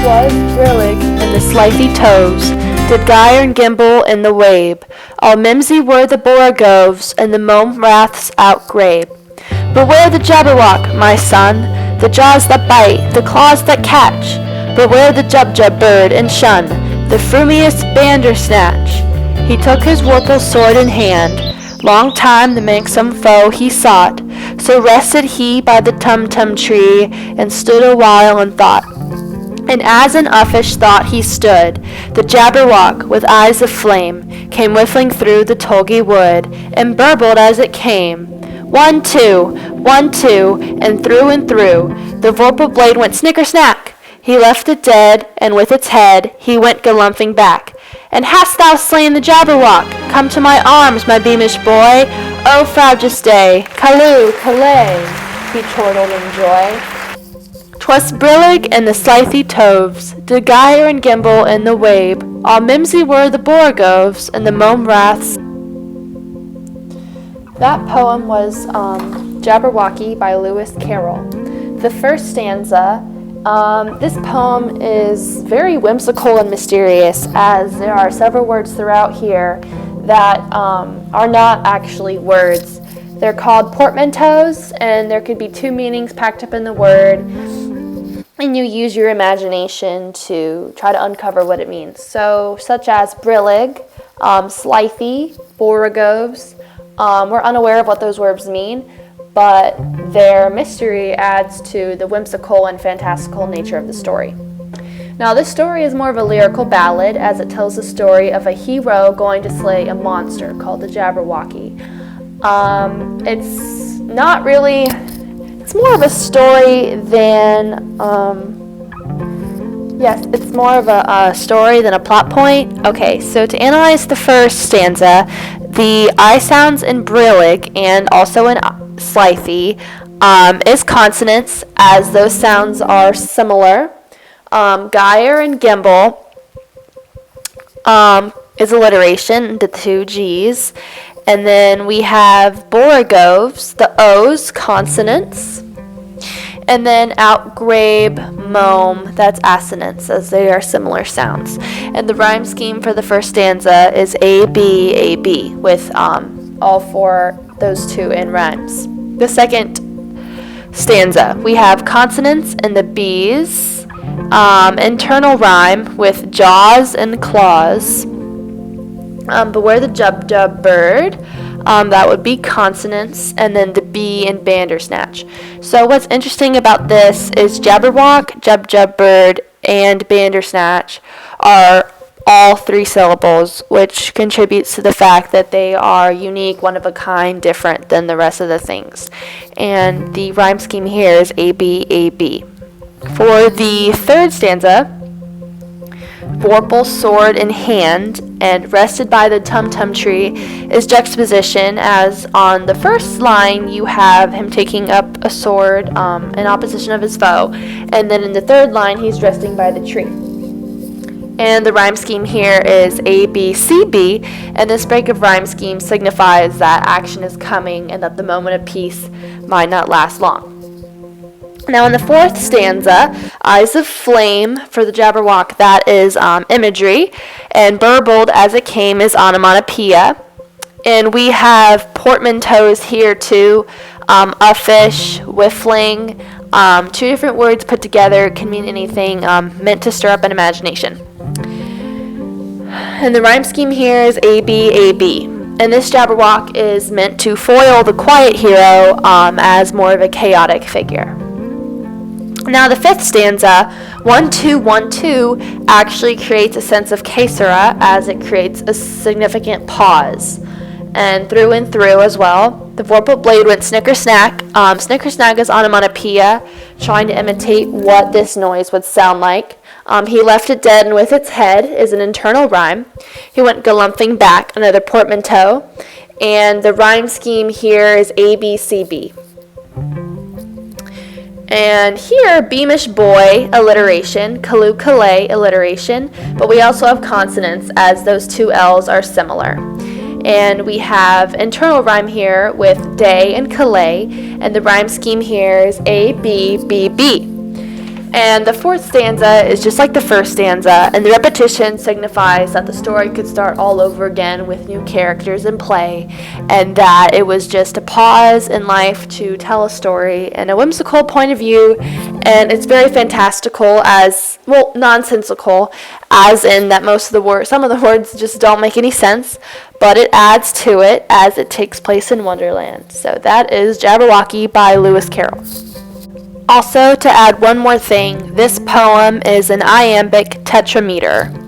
'Twas brillig in the slithy toves, did gyre and gimble in the wabe. All mimsy were the borogoves, and the mome raths outgrabe. Beware the jabberwock, my son, the jaws that bite, the claws that catch. Beware the jubjub bird, and shun the frumious bandersnatch. He took his vorpal sword in hand, long time the manxome foe he sought. So rested he by the tum-tum tree, and stood a while in thought. And as in uffish thought he stood, the jabberwock, with eyes of flame, came whiffling through the tulgey wood, and burbled as it came. 1, 2, 1, 2, and through, the vorpal blade went snicker-snack. He left it dead, and with its head he went galumphing back. And hast thou slain the jabberwock? Come to my arms, my beamish boy. O frabjous day, callooh, callay, he chortled in joy. 'Twas brillig in the slithy toves, did gyre and gimble in the wabe. All mimsy were the borogoves, and the mome raths. That poem was Jabberwocky by Lewis Carroll. The first stanza, this poem is very whimsical and mysterious, as there are several words throughout here that are not actually words. They're called portmanteaus, and there could be two meanings packed up in the word, and you use your imagination to try to uncover what it means. So, such as brillig, slithy, borogoves. We're unaware of what those words mean, but their mystery adds to the whimsical and fantastical nature of the story. Now, this story is more of a lyrical ballad, as it tells the story of a hero going to slay a monster called the Jabberwocky. It's not really, it's more of a story than, it's more of a story than a plot point. Okay, so to analyze the first stanza, the I sounds in brillig and also in slithy is consonants, as those sounds are similar. Gyre and gimble is alliteration, the two G's. And then we have borogoves, the O's, consonants. And then outgrabe, mome, that's assonance, as they are similar sounds. And the rhyme scheme for the first stanza is A, B, A, B, with all four, those two in rhymes. The second stanza, we have consonants and the B's, internal rhyme with jaws and claws. Beware the jub-jub bird, that would be consonants, and then the B in bandersnatch. So what's interesting about this is jabberwock, jub-jub bird, and bandersnatch are all three syllables, which contributes to the fact that they are unique, one of a kind, different than the rest of the things. And the rhyme scheme here is A, B, A, B. For the third stanza, vorpal sword in hand and rested by the tum-tum tree is juxtaposition, as on the first line you have him taking up a sword in opposition of his foe, and then in the third line he's resting by the tree. And the rhyme scheme here is A, B, C, B, and this break of rhyme scheme signifies that action is coming and that the moment of peace might not last long. Now in the fourth stanza, eyes of flame for the jabberwock, that is imagery, and burbled as it came is onomatopoeia. And we have portmanteaus here too, uffish, whiffling, two different words put together can mean anything, meant to stir up an imagination. And the rhyme scheme here is A, B, A, B. And this jabberwock is meant to foil the quiet hero as more of a chaotic figure. Now the fifth stanza, 1, 2, 1, 2, actually creates a sense of caesura, as it creates a significant pause. And through as well. The vorpal blade went snicker-snack. Snicker-snack is onomatopoeia, trying to imitate what this noise would sound like. He left it dead, and with its head is an internal rhyme. He went galumphing back, another portmanteau. And the rhyme scheme here is A, B, C, B. And here, beamish boy, alliteration, callooh, callay, alliteration, but we also have consonants, as those two L's are similar. And we have internal rhyme here with day and callay, and the rhyme scheme here is A, B, B, B. And the fourth stanza is just like the first stanza, and the repetition signifies that the story could start all over again with new characters in play, and that it was just a pause in life to tell a story in a whimsical point of view, and it's very fantastical as, well, nonsensical, as in that some of the words just don't make any sense, but it adds to it as it takes place in Wonderland. So that is Jabberwocky by Lewis Carroll. Also, to add one more thing, this poem is an iambic tetrameter.